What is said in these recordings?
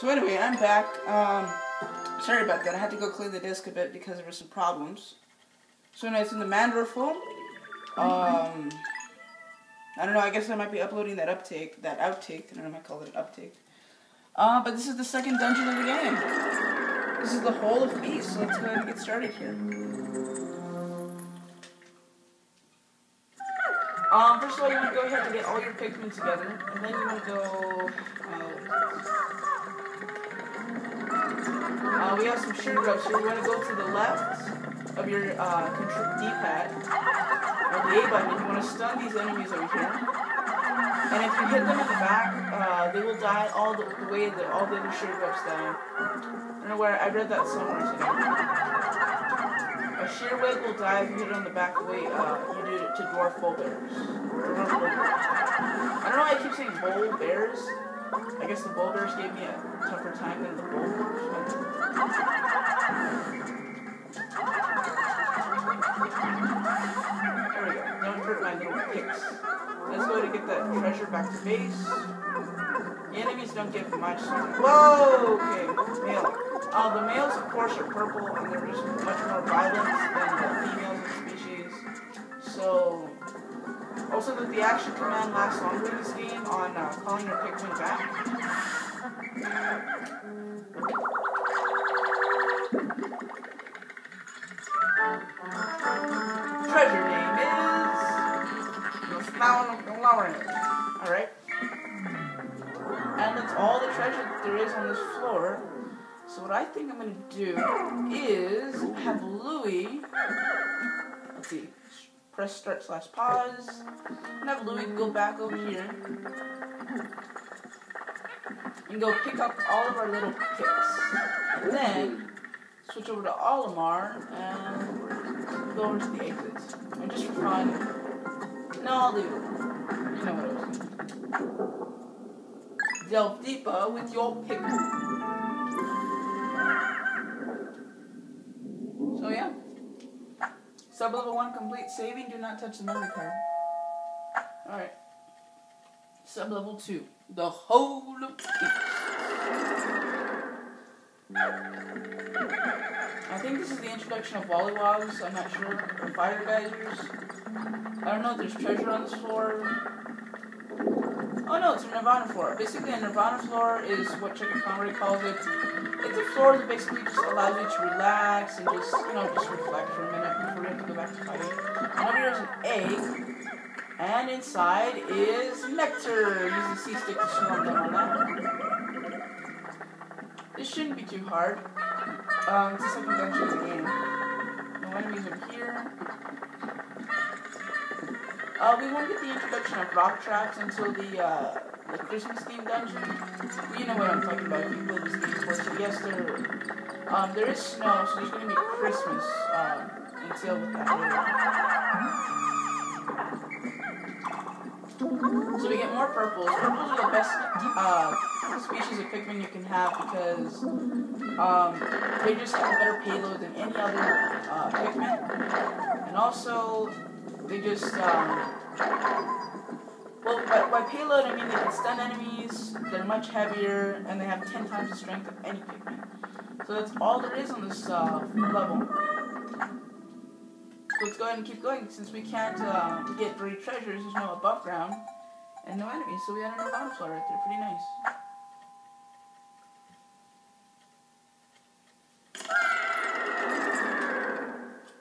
So anyway, I'm back. Sorry about that. I had to go clean the disc a bit because there were some problems. So now it's in the Manderful. I don't know. I guess I might be uploading that outtake. I don't know. I might call it an uptake. But this is the second dungeon of the game. This is the Hole of Peace. So let's go ahead and get started here. First of all, you want to go ahead and get all your Pikmin together, and then you want to go. We have some sugar grubs here. You want to go to the left of your D-pad, or the A button, and you want to stun these enemies over here. And if you hit them in the back, they will die all the way that all the other sugar grubs die. I don't know where, I read that somewhere today. A shearwig will die if you hit it on the back the way you do it to dwarf bull bears. I don't know why I keep saying bull bears. I guess the bull bears gave me a tougher time than the bull bears. There we go. Don't hurt my little picks. Let's go to get that treasure back to base. The enemies don't give much. Whoa! Okay, male. The males, of course, are purple, and they're just much more violent than the females of the species. So, also that the action command lasts longer in this game on calling your Pikmin back. Treasure name is the Flower of the Lawrence. Alright. And that's all the treasure that there is on this floor. So what I think I'm going to do is have Louie, let's see, press start/pause, and have Louie go back over here and go pick up all of our little picks. And then switch over to Olimar and go over to the exits. And just for fun, no, I'll leave it. You know what I was doing. Delve deeper with your Pikmin. So yeah. Sub-level 1 complete. Saving, do not touch the memory card. Alright. Sub-level 2. The Hole of Peace. I think this is the introduction of Wollywogs, I'm not sure. Or Fire Geysers. I don't know if there's treasure on this floor. Oh no, it's a Nirvana floor. Basically, a Nirvana floor is what Chicken Conway calls it. It's a floor that basically just allows you to relax and just, just reflect for a minute before you have to go back to fighting. And over here is an egg, and inside is nectar. Use the C-stick to swarm them on that. This shouldn't be too hard. It's the second dungeon of the game. No enemies over here. We won't get the introduction of rock traps until the Christmas themed dungeon. You know what I'm talking about if you play this game before. So yes, there is snow, so there's going to be Christmas until with that later. So we get more purples. Purples are the best species of Pikmin you can have because they just have a better payload than any other Pikmin. And also, they just, well, by payload, I mean they can stun enemies, they're much heavier, and they have 10 times the strength of any Pikmin. So that's all there is on this level. So let's go ahead and keep going, since we can't get buried treasures, there's no above ground, and no enemies, so we had a Nirvana floor right there, pretty nice.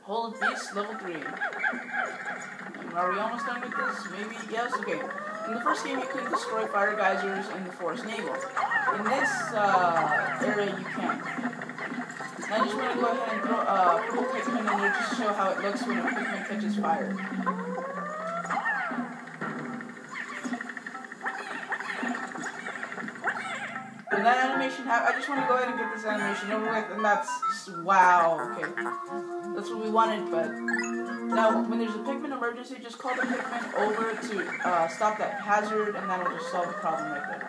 Hole of Beasts, level 3. Are we almost done with this? Maybe? Yes? Okay. In the first game, you couldn't destroy fire geysers in the forest navel. In this area, you can. And I just want to go ahead and throw purple Pikmin in there just to show how it looks when a Pikmin catches fire. When that animation happens, I just want to go ahead and get this animation over with, and that's just, wow, okay. That's what we wanted, but now when there's a Pikmin emergency, just call the Pikmin over to stop that hazard, and that'll just solve the problem right there.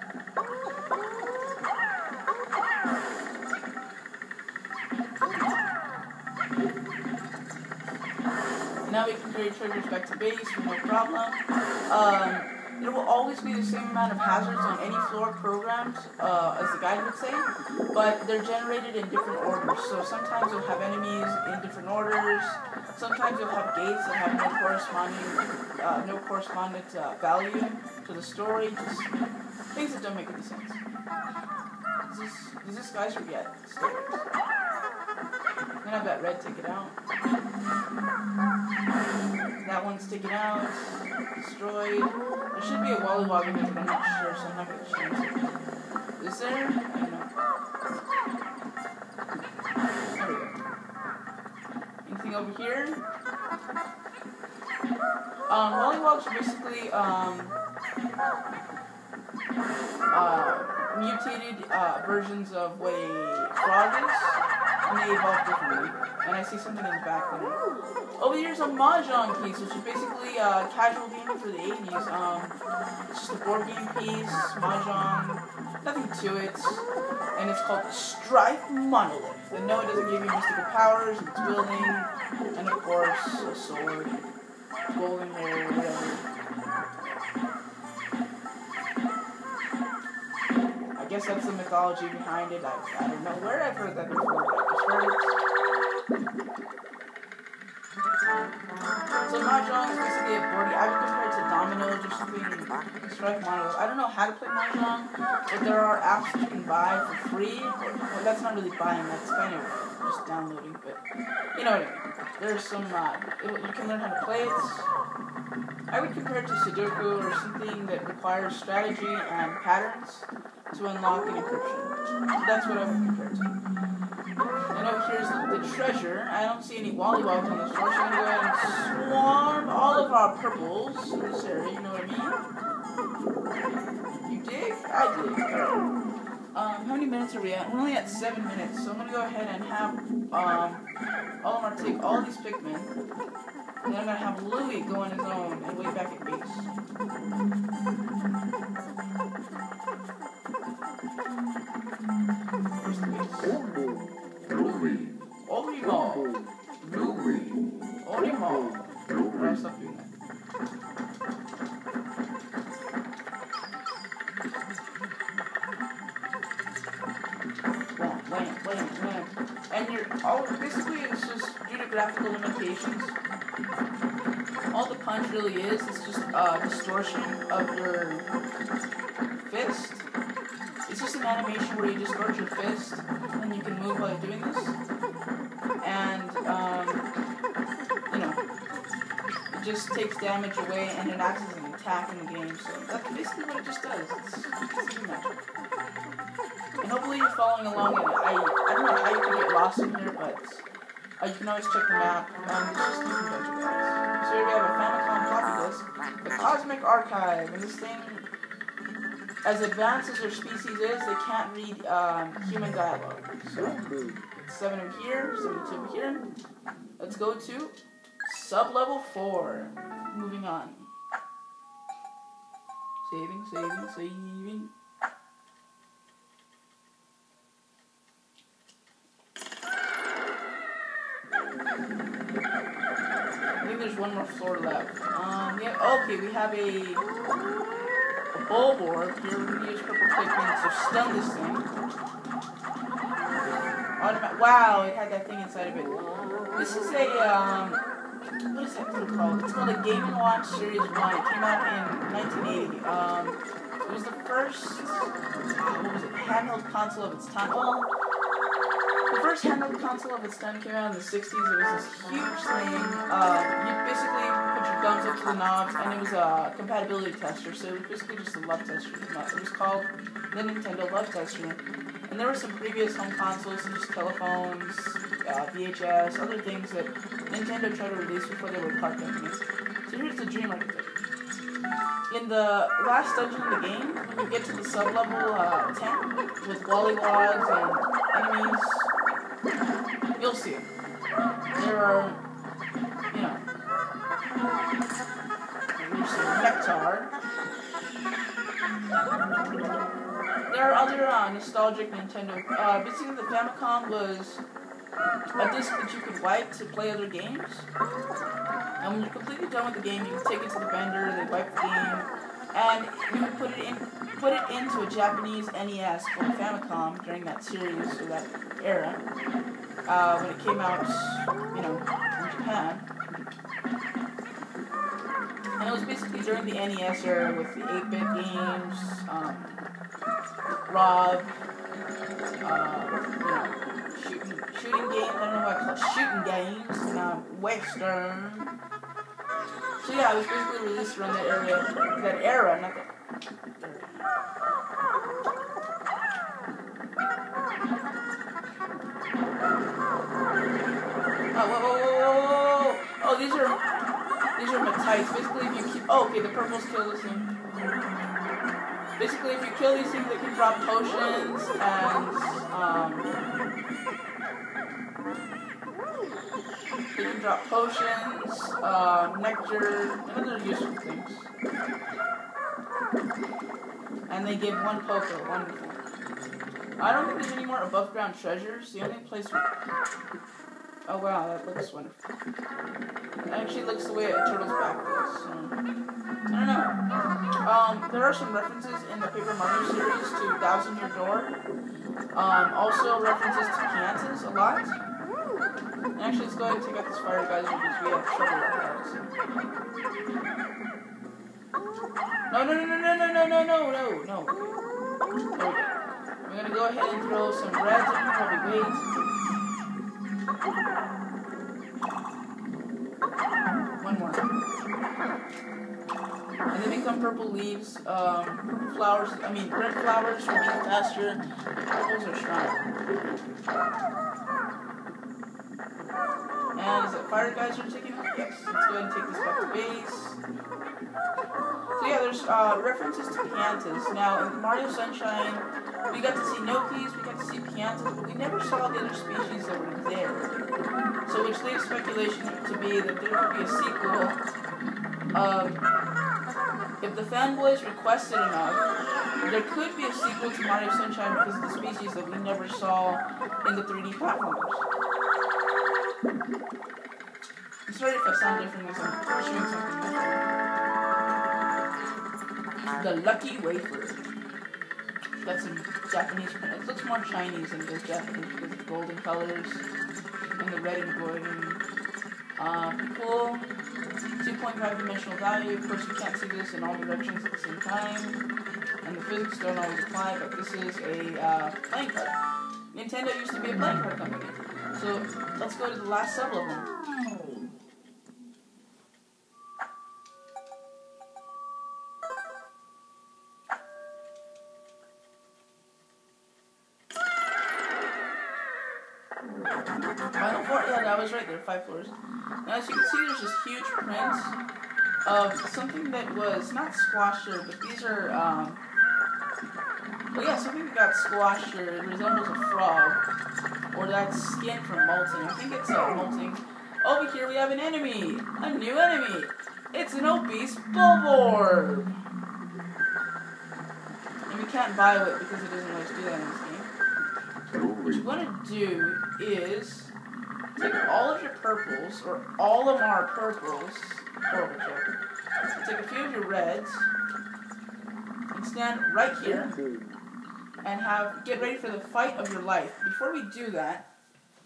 Now we can carry treasures back to base with no problem. there will always be the same amount of hazards on any floor programmed, as the guide would say, but they're generated in different orders. So sometimes you'll have enemies in different orders. Sometimes you'll have gates that have no correspondent value to the story. Just things that don't make any sense. Does this guy's yet? Then I've got red ticket out. That one's taken out. Destroyed. There should be a Wallywog in it, but I'm not sure, so I'm not going to change it. Is there? I don't know. There we go. Anything over here? Wallywogs are basically, mutated versions of what a frog is, and they evolve differently. And I see something in the back there. Over here's a Mahjong piece, which is basically casual gaming for the 80s. It's just a board game piece, Mahjong, nothing to it, and it's called the Strife Monolith. And no, it doesn't give you mystical powers, it's building, and of course, a sword, golden hair, whatever. I guess that's the mythology behind it. I don't know where I've heard that before, but I just heard it. So Mahjong is basically a board game. I would compare it to dominoes or something. Strike Monolith. I don't know how to play Mahjong, but there are apps that you can buy for free. Well, that's not really buying, that's kind of just downloading, but you know what I mean. There's some, you can learn how to play it. I would compare it to Sudoku or something that requires strategy and patterns to unlock an encryption. That's what I would compare it to. And over here's the treasure. I don't see any Wallywogs on the floor, so I'm going to go ahead and swarm all of our purples in this area, you know what I mean? You dig? I dig. Alright. How many minutes are we at? We're only at 7 minutes, so I'm going to go ahead and have Olimar take all these Pikmin, and then I'm going to have Louie go on his own and wait back at base. Where's the base? Olimar. Louie. Olimar. Alright, stop doing that. Land. And basically it's just due to graphical limitations. All the punch really is just distortion of your fist. It's just an animation where you distort your fist and you can move while you're doing this. And, it just takes damage away and it acts as an attack in the game. So that's basically what it just does. It's easy magic. And hopefully you're following along in it. I don't know how you can get lost in here, but you can always check the map. It's just different budget guys. So here we have a Famicom floppy disk, the Cosmic Archive, and this thing, as advanced as their species is, they can't read human dialogue. So it's 7 over here, 72 over here. Let's go to sub-level 4. Moving on. Saving. I think there's one more floor left. Okay, we have a bowl board. Here we're going to use purple Pikmin to stun this thing. Wow, it had that thing inside of it. This is a, what is that thing called? It's called a Game & Watch Series 1. It came out in 1980. It was the first, handheld console of its time. Well, the first handheld console of its time came out in the 60s. It was this huge thing. You basically put your thumbs up to the knobs, and it was a compatibility tester, so it was basically just a love tester. It was called the Nintendo Love Tester. And there were some previous home consoles, such as telephones, VHS, other things that Nintendo tried to release before they were card companies. So here's the Dream Architect. In the last dungeon of the game, when you get to the sub-level 10, with Wallywogs and enemies, you'll see it. There are, there's some Nectar. There are other nostalgic Nintendo. Basically, the Famicom was a disc that you could wipe to play other games. And when you're completely done with the game, you can take it to the vendor, they wipe the game, and we would put it into a Japanese NES called Famicom during that series or that era when it came out, you know, in Japan. And it was basically during the NES era with the 8-bit games, Rob, shooting games, I don't know what I call it, shooting games, and Western. So yeah, it was basically released around that era, not that. Whoa. Oh, these are metites. Basically, if you keep... Oh, okay, the purples kill this thing. Basically, if you kill these things, they can drop potions and, they can drop potions, nectar, and other useful things. And they give one poker, wonderful. I don't think there's any more above ground treasures. The only place we... Oh wow, that looks wonderful. It actually looks the way a turtle's back does. So, I don't know. There are some references in the Paper Mario series to Thousand Year Door. Also references to Kansas a lot. And actually, let's go ahead and take out this fire geyser because we have trouble with that. So. No. There we go. I'm gonna go ahead and throw some reds in here while we wait. One more. And they become purple leaves. Flowers, red flowers will be faster. Purples are stronger. And is it fire geyser taking it? Yes. Let's go ahead and take this back to base. So yeah, there's references to piantas. Now, in Mario Sunshine, we got to see Nokis, we got to see piantas, but we never saw the other species that were there. So which leaves speculation to be that there could be a sequel. If the fanboys requested enough, there could be a sequel to Mario Sunshine because of the species that we never saw in the 3D platformers. I'm sorry if I sound different because I'm showing something different. The Lucky Wafer. That's some Japanese print. It looks more Chinese than it does Japanese because of the golden colors and the red embroidery. Cool. 2.5 dimensional value. Of course, you can't see this in all directions at the same time. And the physics don't always apply, but this is a playing card. Nintendo used to be a playing card company. So, let's go to the last sub-level. Final floor? Yeah, that was right there, 5 floors. Now, as you can see, there's this huge print of something that was not squashed here, but these are, well, yeah, something that got squashed here. It resembles a frog, or that's skin from molting. I think it's molting. Over here, we have an enemy, a new enemy. It's an obese Bulborb. And we can't bio it because it doesn't let us do that in this game. What you want to do is take all of your purples, or all of our purples, horrible joke. Take a few of your reds, and stand right here, and get ready for the fight of your life. Before we do that,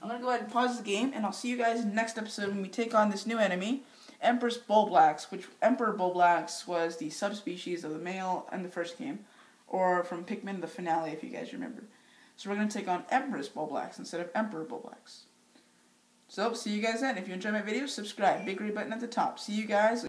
I'm going to go ahead and pause the game, and I'll see you guys in the next episode when we take on this new enemy, Empress Bulblax, which Emperor Bulblax was the subspecies of the male in the first game, or from Pikmin the finale, if you guys remember. So we're going to take on Empress Bulblax instead of Emperor Bulblax. So, see you guys then. If you enjoy my videos, subscribe. Big red button at the top. See you guys.